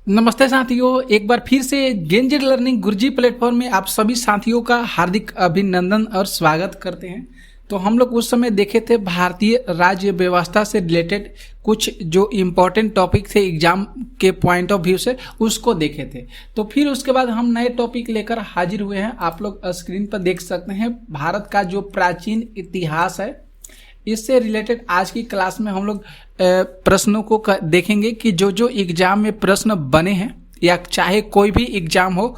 नमस्ते साथियों, एक बार फिर से गेंजेड लर्निंग गुरुजी प्लेटफॉर्म में आप सभी साथियों का हार्दिक अभिनंदन और स्वागत करते हैं। तो हम लोग उस समय देखे थे भारतीय राज्य व्यवस्था से रिलेटेड कुछ जो इम्पोर्टेंट टॉपिक थे एग्जाम के पॉइंट ऑफ व्यू से, उसको देखे थे। तो फिर उसके बाद हम नए टॉपिक लेकर हाजिर हुए हैं। आप लोग स्क्रीन पर देख सकते हैं भारत का जो प्राचीन इतिहास है, इससे रिलेटेड आज की क्लास में हम लोग प्रश्नों को देखेंगे कि जो एग्जाम में प्रश्न बने हैं या चाहे कोई भी एग्जाम हो,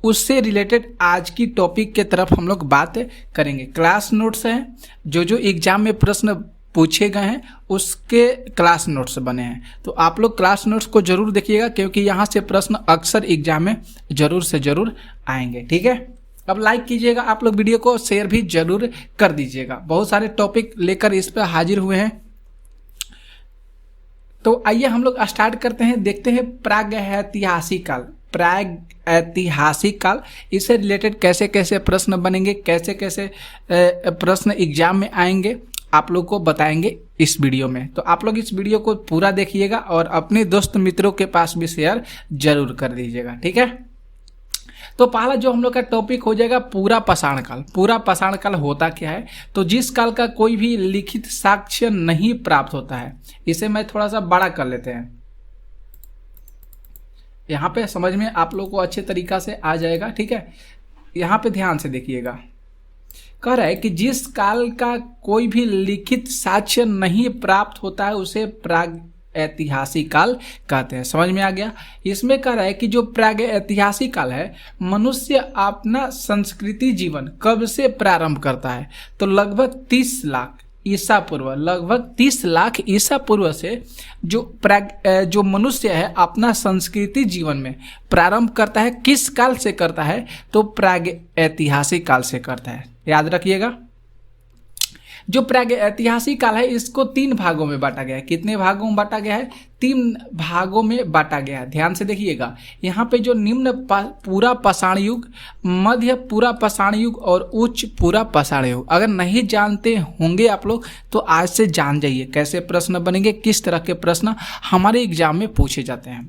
उससे रिलेटेड आज की टॉपिक के तरफ हम लोग बात करेंगे। क्लास नोट्स हैं, जो एग्जाम में प्रश्न पूछे गए हैं उसके क्लास नोट्स बने हैं। तो आप लोग क्लास नोट्स को जरूर देखिएगा, क्योंकि यहाँ से प्रश्न अक्सर एग्जाम में जरूर से जरूर आएंगे। ठीक है, अब लाइक कीजिएगा, आप लोग वीडियो को शेयर भी जरूर कर दीजिएगा। बहुत सारे टॉपिक लेकर इस पर हाजिर हुए हैं। तो आइए हम लोग स्टार्ट करते हैं। देखते हैं प्रागैतिहासिक काल। प्रागैतिहासिक काल, इससे रिलेटेड कैसे कैसे प्रश्न बनेंगे, कैसे कैसे प्रश्न एग्जाम में आएंगे, आप लोग को बताएंगे इस वीडियो में। तो आप लोग इस वीडियो को पूरा देखिएगा और अपने दोस्त मित्रों के पास भी शेयर जरूर कर दीजिएगा। ठीक है, तो पहला जो हम लोग का टॉपिक हो जाएगा पूरा पाषाण काल। पूरा पाषाण काल होता क्या है? तो जिस काल का कोई भी लिखित साक्ष्य नहीं प्राप्त होता है। इसे मैं थोड़ा सा बड़ा कर लेते हैं, यहाँ पे समझ में आप लोग को अच्छे तरीका से आ जाएगा। ठीक है, यहाँ पे ध्यान से देखिएगा। कह रहा है कि जिस काल का कोई भी लिखित साक्ष्य नहीं प्राप्त होता है उसे प्रागैतिहासिक काल कहते हैं। समझ में आ गया? इसमें कह रहा है कि जो प्रागैतिहासिक काल है, मनुष्य अपना संस्कृति जीवन कब से प्रारंभ करता है? तो लगभग 30 लाख ईसा पूर्व, लगभग 30 लाख ईसा पूर्व से जो मनुष्य है अपना संस्कृति जीवन में प्रारंभ करता है। किस काल से करता है? तो प्रागैतिहासिक काल से करता है। याद रखिएगा, जो प्रागैतिहासिक काल है इसको 3 भागों में बांटा गया है। कितने भागों में बांटा गया है? 3 भागों में बांटा गया है। ध्यान से देखिएगा, यहाँ पे जो निम्न पूरा पाषाण युग, मध्य पूरा पाषाण युग और उच्च पूरा पाषाण युग, अगर नहीं जानते होंगे आप लोग तो आज से जान जाइए कैसे प्रश्न बनेंगे, किस तरह के प्रश्न हमारे एग्जाम में पूछे जाते हैं।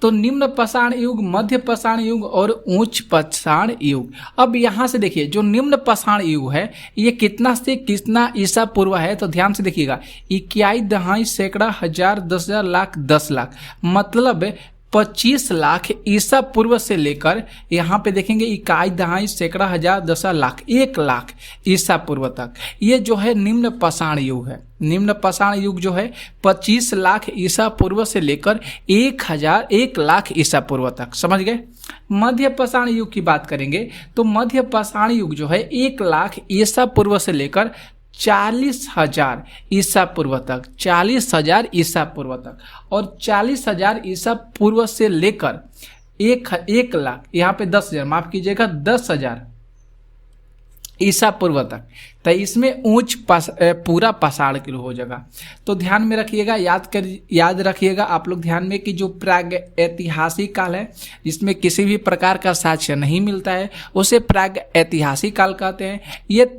तो निम्न पाषाण युग, मध्य पाषाण युग और उच्च पाषाण युग। अब यहाँ से देखिए, जो निम्न पाषाण युग है ये कितना से कितना ईसा पूर्व है? तो ध्यान से देखिएगा, 21 दहाई सैकड़ा हजार 10,000 लाख 10 लाख, मतलब 25 लाख ईसा पूर्व से लेकर यहाँ पे देखेंगे 21 दहाई सैकड़ा हजार 10,000 लाख 1 लाख ईसा पूर्व तक, ये जो है निम्न पाषाण युग है। निम्न पाषाण युग जो है 25 लाख ईसा पूर्व से लेकर 1 लाख ईसा पूर्व तक। समझ गए? मध्य पाषाण युग की बात करेंगे तो मध्य पाषाण युग जो है 1 लाख ईसा पूर्व से लेकर 40,000 ईसा पूर्व तक, 40,000 ईसा पूर्व तक, और 40,000 ईसा पूर्व से लेकर 1 लाख, यहाँ पे 10,000, माफ कीजिएगा 10,000 ईसा पूर्व तक। तो इसमें उच्च पूरा पाषाण काल हो जाएगा। तो ध्यान में रखिएगा, याद रखिएगा आप लोग ध्यान में कि जो प्रागैतिहासिक काल है जिसमें किसी भी प्रकार का साक्ष्य नहीं मिलता है उसे प्रागैतिहासिक काल कहते हैं।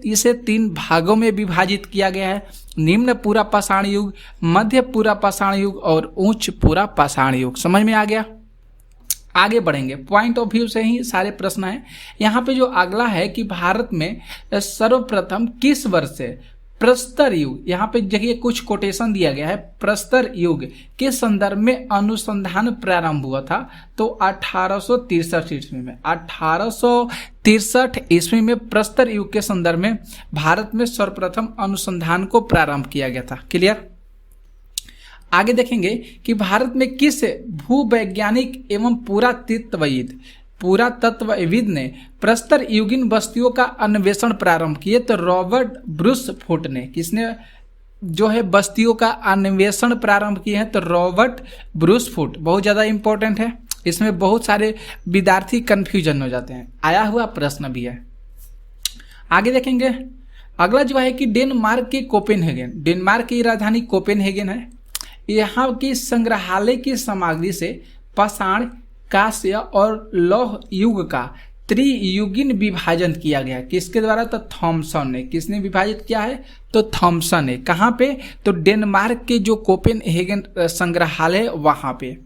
इसे 3 भागों में विभाजित किया गया है, निम्न पूरा पाषाण युग, मध्य पूरा पाषाण युग और उच्च पूरा पाषाण युग। समझ में आ गया? आगे बढ़ेंगे, पॉइंट ऑफ व्यू से ही सारे प्रश्न हैं। यहाँ पे जो अगला है कि भारत में सर्वप्रथम किस वर्ष से प्रस्तर युग, यहाँ पे देखिए कुछ कोटेशन दिया गया है, प्रस्तर युग के संदर्भ में अनुसंधान प्रारंभ हुआ था। तो 1863 ईस्वी में, 1863 ईस्वी में प्रस्तर युग के संदर्भ में भारत में सर्वप्रथम अनुसंधान को प्रारंभ किया गया था। क्लियर? आगे देखेंगे कि भारत में किस भूवैज्ञानिक एवं पुरातत्वविद ने प्रस्तर युगीन बस्तियों का अन्वेषण प्रारंभ किए? तो रॉबर्ट ब्रूस फुट ने। किसने जो है बस्तियों का अन्वेषण प्रारंभ किए हैं? तो रॉबर्ट ब्रूस फुट। बहुत ज़्यादा इंपॉर्टेंट है, इसमें बहुत सारे विद्यार्थी कंफ्यूजन हो जाते हैं, आया हुआ प्रश्न भी है। आगे देखेंगे, अगला जो है कि डेनमार्क के कोपेनहेगन, डेनमार्क की राजधानी कोपेनहेगन है। यहाँ की संग्रहालय की सामग्री से पाषाण, कांस्य और लौह युग का त्रियुगीन विभाजन किया गया। किसके द्वारा? तो थॉमसन ने। किसने विभाजित किया है? तो थॉमसन ने। कहाँ पे? तो डेनमार्क के जो कोपेनहेगन संग्रहालय वहाँ पे।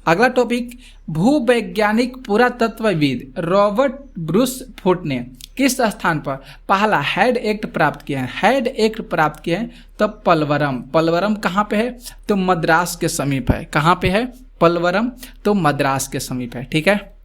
अगला टॉपिक, भूवैज्ञानिक पुरातत्वविद रॉबर्ट ब्रूस फुट ने किस स्थान पर पहला हेड एक्ट प्राप्त किया है? हेड एक्ट प्राप्त किया है तो पलवरम। पलवरम कहाँ पे है? तो मद्रास के समीप है। कहाँ पे है? पलवरम, तो मद्रास के समीप है। ठीक है,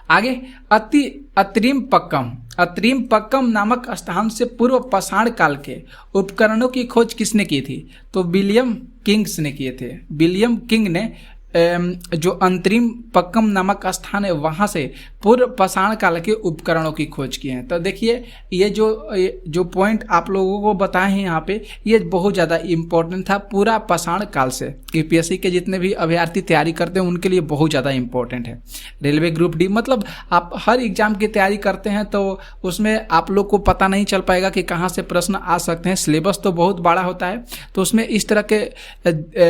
आगे अत्रिम पक्कम नामक स्थान से पूर्व पाषाण काल के उपकरणों की खोज किसने की थी? तो विलियम किंग्स ने किए थे। विलियम किंग ने जो अंतरिम पक्कम नामक स्थान है वहाँ से पूर्व पाषाण काल के उपकरणों की खोज की है। तो देखिए ये जो पॉइंट आप लोगों को बताए हैं यहाँ पे, ये बहुत ज़्यादा इम्पोर्टेंट था पूरा पाषाण काल से। यूपीएससी के जितने भी अभ्यर्थी तैयारी करते हैं उनके लिए बहुत ज़्यादा इम्पोर्टेंट है। रेलवे ग्रुप डी, मतलब आप हर एग्जाम की तैयारी करते हैं तो उसमें आप लोग को पता नहीं चल पाएगा कि कहाँ से प्रश्न आ सकते हैं। सिलेबस तो बहुत बड़ा होता है तो उसमें इस तरह के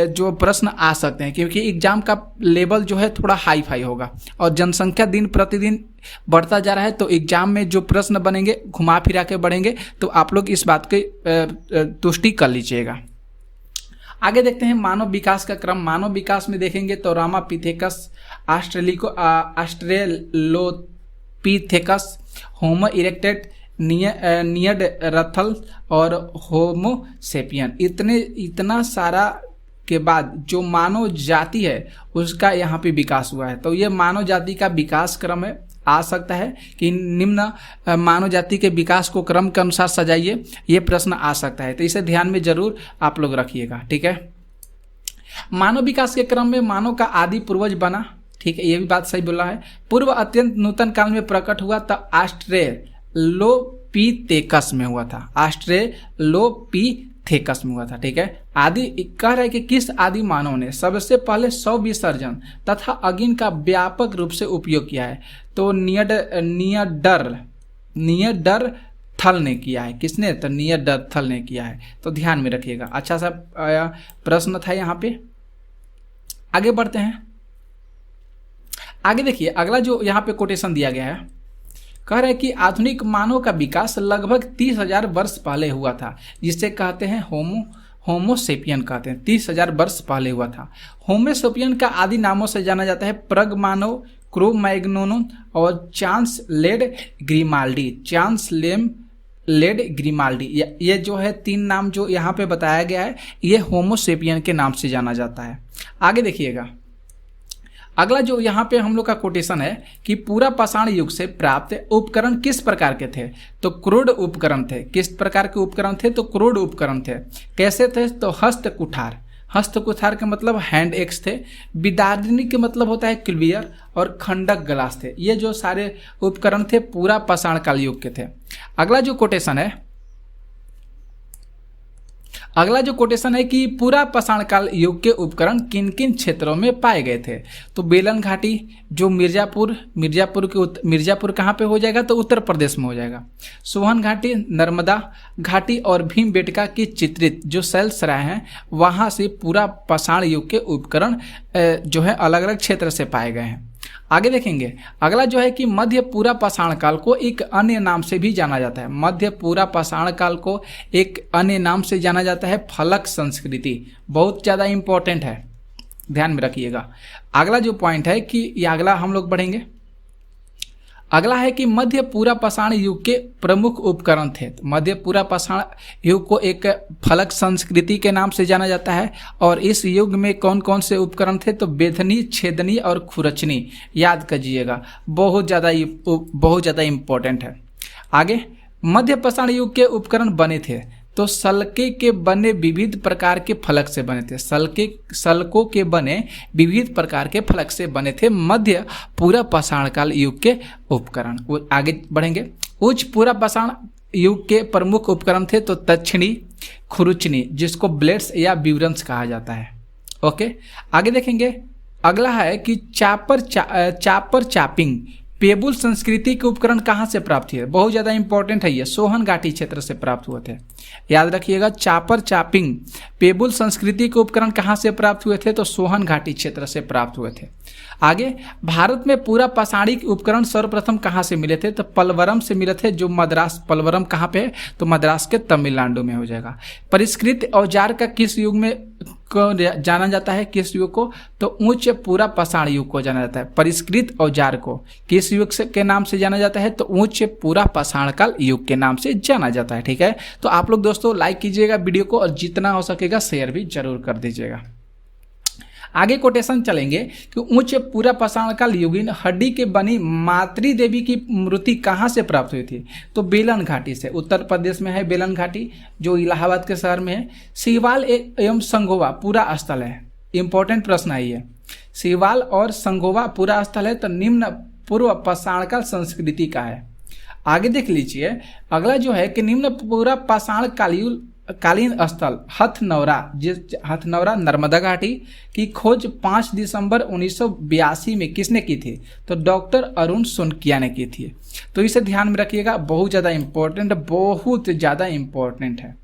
जो प्रश्न आ सकते हैं, क्योंकि एग्जाम का लेवल जो है थोड़ा हाई फाई होगा और जनसंख्या दिन प्रतिदिन बढ़ता जा रहा है, तो एग्जाम में जो प्रश्न बनेंगे घुमा फिरा के बढ़ेंगे, तो आप लोग इस बात की तुष्टि कर लीजिएगा। आगे देखते हैं मानव विकास का क्रम। मानव विकास में देखेंगे तो रामापिथेकस, ऑस्ट्रेलोपिथेकस, होमो इरेक्टस, नियंडरथल और होमो सेपियन। इतना सारा के बाद जो मानव जाति है उसका यहाँ पे विकास हुआ है। तो ये मानव जाति का विकास क्रम है। आ सकता है कि निम्न मानव जाति के विकास को क्रम के अनुसार सजाइए, ये प्रश्न आ सकता है, तो इसे ध्यान में जरूर आप लोग रखिएगा। ठीक है, मानव विकास के क्रम में मानव का आदि पूर्वज बना। ठीक है, ये भी बात सही बोला है। पूर्व अत्यंत नूतन काल में प्रकट हुआ तब ऑस्ट्रेलोपिथेकस में हुआ था। ऑस्ट्रेलोपिथेकस में हुआ था। ठीक है, आदि कह रहा है कि किस आदि मानव ने सबसे पहले शव विसर्जन तथा अग्नि का व्यापक रूप से उपयोग किया है? तो नियंडरथल ने किया है। किसने? तो नियंडरथल ने किया है। तो ध्यान में रखिएगा, अच्छा सा प्रश्न था यहाँ पे। आगे बढ़ते हैं। आगे देखिए अगला जो यहाँ पे कोटेशन दिया गया है, कह रहा है कि आधुनिक मानव का विकास लगभग 30,000 वर्ष पहले हुआ था, जिसे कहते हैं होमोसेपियन कहते हैं। 30,000 वर्ष पहले हुआ था। होमोसेपियन का आदि नामों से जाना जाता है प्रग मानव, क्रो-मैग्नोन और चांस-लेड ग्रिमाल्डी। ये जो है 3 नाम जो यहाँ पे बताया गया है, ये होमोसेपियन के नाम से जाना जाता है। आगे देखिएगा, अगला जो यहाँ पे हम लोग का कोटेशन है कि पूरा पाषाण युग से प्राप्त उपकरण किस प्रकार के थे? तो क्रूड उपकरण थे। किस प्रकार के उपकरण थे? तो क्रूड उपकरण थे। कैसे थे? तो हस्तकुठार के मतलब हैंड एक्स थे। विदारिणी के मतलब होता है क्लियर, और खंडक ग्लास थे। ये जो सारे उपकरण थे पूरा पाषाण काल युग के थे। अगला जो कोटेशन है कि पूरा पाषाण काल युग के उपकरण किन किन क्षेत्रों में पाए गए थे? तो बेलन घाटी जो मिर्जापुर कहाँ पे हो जाएगा? तो उत्तर प्रदेश में हो जाएगा। सोहन घाटी, नर्मदा घाटी और भीमबेटका की चित्रित जो शैलसराय हैं वहाँ से पूरा पाषाण युग के उपकरण जो है अलग अलग क्षेत्र से पाए गए हैं। आगे देखेंगे, अगला जो है कि मध्य पूरा पाषाण काल को एक अन्य नाम से भी जाना जाता है। मध्य पूरा पाषाण काल को एक अन्य नाम से जाना जाता है फलक संस्कृति। बहुत ज़्यादा इंपॉर्टेंट है, ध्यान में रखिएगा। अगला जो पॉइंट है कि ये अगला हम लोग बढ़ेंगे। अगला है कि मध्य पूरा पाषाण युग के प्रमुख उपकरण थे। मध्य पूरा पाषाण युग को एक फलक संस्कृति के नाम से जाना जाता है। और इस युग में कौन कौन से उपकरण थे? तो बेधनी, छेदनी और खुरचनी। याद कीजिएगा, बहुत ज़्यादा इम्पोर्टेंट है। आगे, मध्य पाषाण युग के उपकरण बने थे तो सल्के के बने विविध प्रकार के फलक से बने थे। सल्कों के बने विविध प्रकार के फलक से बने थे मध्य पूरा पाषाण काल युग के उपकरण। आगे बढ़ेंगे। उच्च पूरा पाषाण युग के प्रमुख उपकरण थे तो दक्षिणी, खुरुचनी जिसको ब्लेड्स या ब्यूरन्स कहा जाता है। ओके, आगे देखेंगे। अगला है कि चापर चापिंग पेबुल संस्कृति के उपकरण कहाँ से प्राप्त हुए? बहुत ज़्यादा इंपॉर्टेंट है ये, सोहन घाटी क्षेत्र से प्राप्त हुए थे। याद रखिएगा, चापर चापिंग पेबुल संस्कृति के उपकरण कहाँ से प्राप्त हुए थे? तो सोहन घाटी क्षेत्र से प्राप्त हुए थे। आगे, भारत में पूरा पाषाणिक उपकरण सर्वप्रथम कहाँ से मिले थे? तो पलवरम से मिले थे, जो मद्रास। पलवरम कहाँ पे है? तो मद्रास के तमिलनाडु में हो जाएगा। परिष्कृत औजार का किस युग में को जाना जाता है, किस युग को, तो उच्च पूरा पाषाण युग को जाना जाता है। परिष्कृत औजार को किस युग के नाम से जाना जाता है, तो उच्च पूरा पाषाण काल युग के नाम से जाना जाता है। ठीक है, तो आप लोग दोस्तों लाइक कीजिएगा वीडियो को और जितना हो सकेगा शेयर भी जरूर कर दीजिएगा। आगे कोटेशन चलेंगे कि उच्च पूरा पाषाण काल युगीन हड्डी के बनी मातृ देवी की मूर्ति कहाँ से प्राप्त हुई थी, तो बेलन घाटी से। उत्तर प्रदेश में है बेलन घाटी, जो इलाहाबाद के शहर में है। सीवाल एवं संगोवा पूरा स्थल है, इंपॉर्टेंट प्रश्न है ये। सीवाल और संगोवा पूरा स्थल है, तो निम्न पूर्व पाषाण काल संस्कृति का है। आगे देख लीजिए, अगला जो है कि निम्न पूरा पाषाण कालीन स्थल हथनौरा, हथनौरा नर्मदा घाटी की खोज 5 दिसंबर 1982 में किसने की थी, तो डॉक्टर अरुण सोनकिया ने की थी। तो इसे ध्यान में रखिएगा, बहुत ज़्यादा इंपॉर्टेंट है।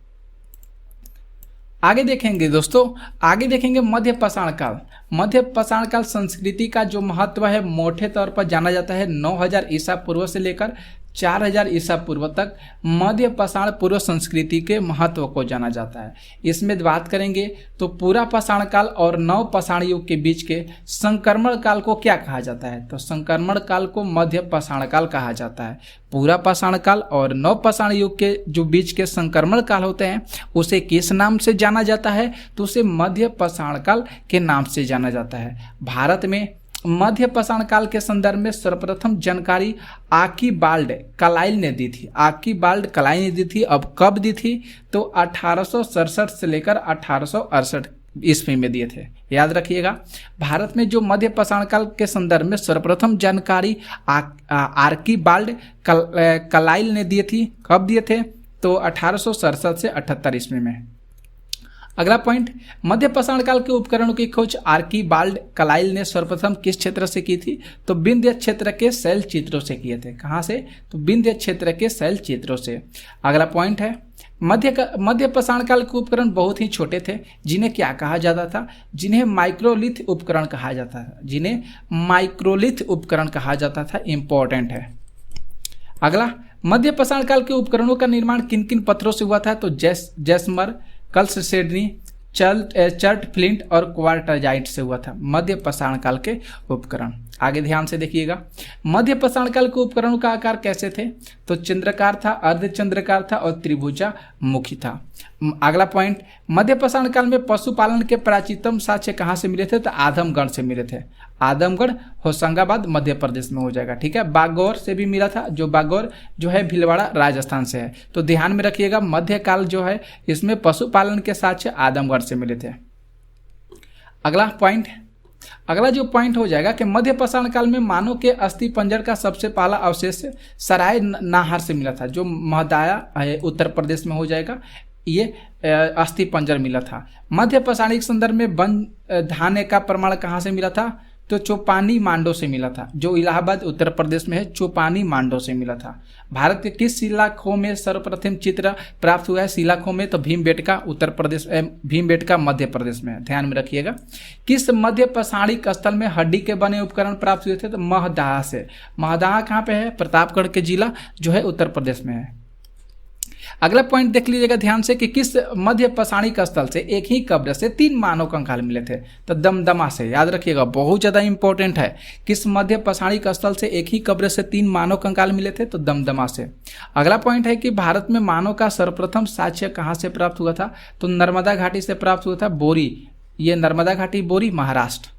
आगे देखेंगे दोस्तों, आगे देखेंगे मध्य पाषाण काल। मध्य पाषाण काल संस्कृति का जो महत्व है मोटे तौर पर जाना जाता है 9000 ईसा पूर्व से लेकर 4000 ईसा पूर्व तक मध्य पाषाण पूर्व संस्कृति के महत्व को जाना जाता है। इसमें बात करेंगे तो पूरा पाषाण काल और नव पाषाण युग के बीच के संक्रमण काल को क्या कहा जाता है, तो संक्रमण काल को मध्य पाषाण काल कहा जाता है। पूरा पाषाण काल और नव पाषाण युग के जो बीच के संक्रमण काल होते हैं उसे किस नाम से जाना जाता है, तो उसे मध्य पाषाण काल के नाम से जाना जाता है। भारत में मध्य पाषाण काल के संदर्भ में सर्वप्रथम जानकारी आर्कीबाल्ड कलाइल ने दी थी। आर्कीबाल्ड कलाइल ने दी थी। अब कब दी थी, तो 1867 से लेकर 1868 ईस्वी में दिए थे, याद रखिएगा। भारत में जो मध्य पाषाण काल के संदर्भ में सर्वप्रथम जानकारी आर्कीबाल्ड कलाइल ने दी थी। कब दिए थे, तो 1867 से 78 ईस्वी में। अगला पॉइंट, मध्य पाषाण काल के उपकरणों की खोज आर्कीबाल्ड कलाइल ने सर्वप्रथम किस क्षेत्र से की थी, तो विंध्य क्षेत्र के शैल चित्रों से किए थे। कहाँ से, तो विंध्य क्षेत्र के शैल चित्रों से। अगला पॉइंट है, मध्य पाषाण काल के उपकरण बहुत ही छोटे थे, जिन्हें क्या कहा जाता था, जिन्हें माइक्रोलिथ उपकरण कहा जाता था। जिन्हें माइक्रोलिथ उपकरण कहा जाता था, इंपॉर्टेंट है। अगला, मध्य पाषाण काल के उपकरणों का निर्माण किन किन पत्थरों से हुआ था, तो जैसमर, कल्ससेडनी, चर्ट फ्लिंट और क्वार्टजाइट से हुआ था मध्य पाषाण काल के उपकरण। आगे ध्यान से देखिएगा, मध्य पाषाण काल के उपकरणों का आकार कैसे थे, तो चंद्राकार था, अर्धचंद्राकार था और त्रिभुजा मुखी था। अगला पॉइंट, मध्य पाषाण काल में पशुपालन के प्राचीनतम साक्ष्य कहाँ से मिले थे, तो आदमगढ़ से मिले थे। आदमगढ़ होशंगाबाद मध्य प्रदेश में हो जाएगा। ठीक है, बागौर से भी मिला था, जो बागौर जो है भीलवाड़ा राजस्थान से है। तो ध्यान में रखिएगा, मध्यकाल जो है इसमें पशुपालन के साक्ष्य आदमगढ़ से मिले थे। अगला जो पॉइंट हो जाएगा कि मध्य पाषाण काल में मानव के अस्थि पंजर का सबसे पहला अवशेष सराय नाहर से मिला था, जो महदाया उत्तर प्रदेश में हो जाएगा। ये अस्थि पंजर मिला था। मध्य पाषाणिक संदर्भ में वन धाने का प्रमाण कहाँ से मिला था, तो चौपानी मांडो से मिला था, जो इलाहाबाद उत्तर प्रदेश में है। चौपानी मांडो से मिला था। भारत के किस शिलाखों में सर्वप्रथम चित्र प्राप्त हुआ है, शिलाखों में, तो भीमबेटका उत्तर प्रदेश, भीमबेटका मध्य प्रदेश में है, ध्यान में रखिएगा। किस मध्य पाषाणिक स्थल में हड्डी के बने उपकरण प्राप्त हुए थे, तो महदाहा से। महदाहा कहाँ पे है, प्रतापगढ़ के जिला जो है उत्तर प्रदेश में है। अगला पॉइंट देख लीजिएगा ध्यान से कि किस मध्य पाषाणिक स्थल से एक ही कब्र से 3 मानव कंकाल मिले थे, तो दमदमा से, याद रखिएगा, बहुत ज़्यादा इंपॉर्टेंट है। किस मध्य पाषाणिक स्थल से एक ही कब्र से 3 मानव कंकाल मिले थे, तो दमदमा से। अगला पॉइंट है कि भारत में मानव का सर्वप्रथम साक्ष्य कहाँ से प्राप्त हुआ था, तो नर्मदा घाटी से प्राप्त हुआ था, बोरी। ये नर्मदा घाटी, बोरी, महाराष्ट्र।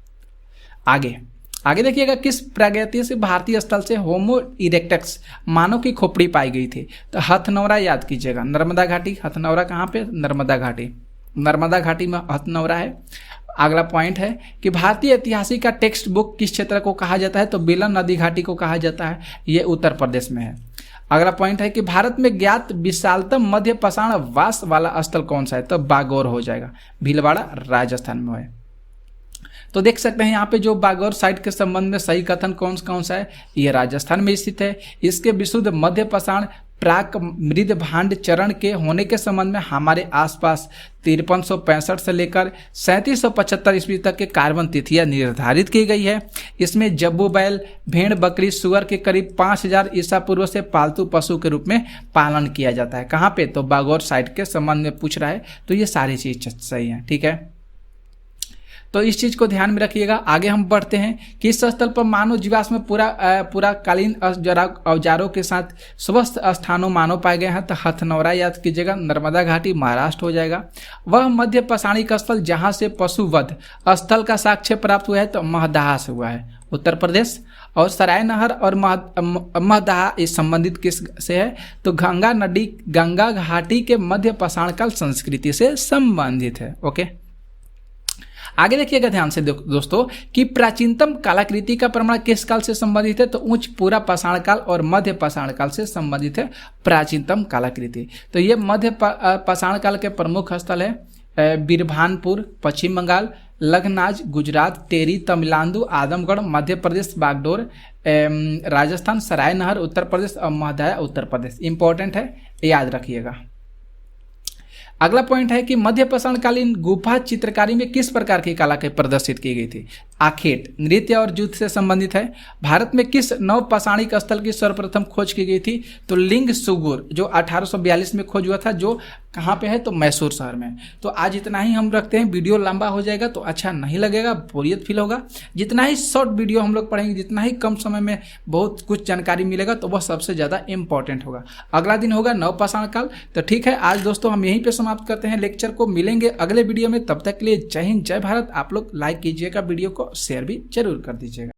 आगे देखिएगा, किस प्रागैतिहासिक भारतीय स्थल से होमो इरेक्टस मानव की खोपड़ी पाई गई थी, तो हथनौरा, याद कीजिएगा, नर्मदा घाटी। हथनौरा कहाँ पे, नर्मदा घाटी में हथनौरा है। अगला पॉइंट है कि भारतीय ऐतिहासिक का टेक्स्ट बुक किस क्षेत्र को कहा जाता है, तो बेलन नदी घाटी को कहा जाता है, ये उत्तर प्रदेश में है। अगला पॉइंट है कि भारत में ज्ञात विशालतम मध्य पाषाण वास वाला स्थल कौन सा है, तो बागौर हो जाएगा, भीलवाड़ा राजस्थान में है। तो देख सकते हैं यहाँ पे जो बागौर साइट के संबंध में सही कथन कौन कौन सा है, ये राजस्थान में स्थित है। इसके विशुद्ध मध्य पाषाण प्राक मृद भांड चरण के होने के संबंध में हमारे आसपास 5365 से लेकर 3775 ईस्वी तक के कार्बन तिथियां निर्धारित की गई है। इसमें जब्बू बैल, भेड़, बकरी, सुअर के करीब 5000 ईसा पूर्व से पालतू पशु के रूप में पालन किया जाता है। कहाँ पे, तो बागौर साइट के संबंध में पूछ रहा है, तो ये सारी चीज सही है। ठीक है, तो इस चीज को ध्यान में रखिएगा। आगे हम बढ़ते हैं कि इस स्थल पर मानव जीवाश्म में पूरा कालीन औजारों के साथ स्वस्थ स्थानों मानव पाए गए हैं। तो हथनौरा याद कीजिएगा, नर्मदा घाटी महाराष्ट्र हो जाएगा। वह मध्य पाषाणिक स्थल जहां से पशुवध स्थल का साक्ष्य प्राप्त हुआ है तो महदाह से हुआ है, उत्तर प्रदेश। और सराय नहर और महदाह इस संबंधित किस से है तो गंगा घाटी के मध्य पाषाण काल संस्कृति से संबंधित है। ओके, आगे देखिएगा ध्यान से दोस्तों कि प्राचीनतम कलाकृति का प्रमाण किस काल से संबंधित है तो उच्च पूरा पाषाण काल और मध्य पाषाण काल से संबंधित है प्राचीनतम कलाकृति। तो ये मध्य पाषाण काल के प्रमुख स्थल है बीरभानपुर पश्चिम बंगाल, लखनाज गुजरात, टेरी तमिलनाडु, आदमगढ़ मध्य प्रदेश, बागडोर राजस्थान, सराय नहर उत्तर प्रदेश और महदाह उत्तर प्रदेश। इंपॉर्टेंट है, याद रखिएगा। अगला पॉइंट है कि मध्य पाषाणकालीन गुफा चित्रकारी में किस प्रकार की कला के प्रदर्शित की गई थी। आखेट नृत्य और युद्ध से संबंधित है। भारत में किस नव पाषाणिक स्थल की सर्वप्रथम खोज की गई थी तो लिंग सुगुर, जो 1842 में खोज हुआ था, जो कहाँ पे है तो मैसूर शहर में। तो आज इतना ही हम रखते हैं, वीडियो लंबा हो जाएगा तो अच्छा नहीं लगेगा, बोरियत फील होगा। जितना ही शॉर्ट वीडियो हम लोग पढ़ेंगे, जितना ही कम समय में बहुत कुछ जानकारी मिलेगा तो वह सबसे ज़्यादा इंपॉर्टेंट होगा। अगला दिन होगा नव पाषाण काल। तो ठीक है, आज दोस्तों हम यहीं पर समाप्त करते हैं लेक्चर को। मिलेंगे अगले वीडियो में, तब तक के लिए जय हिंद जय भारत। आप लोग लाइक कीजिएगा वीडियो को, शेयर भी जरूर कर दीजिएगा।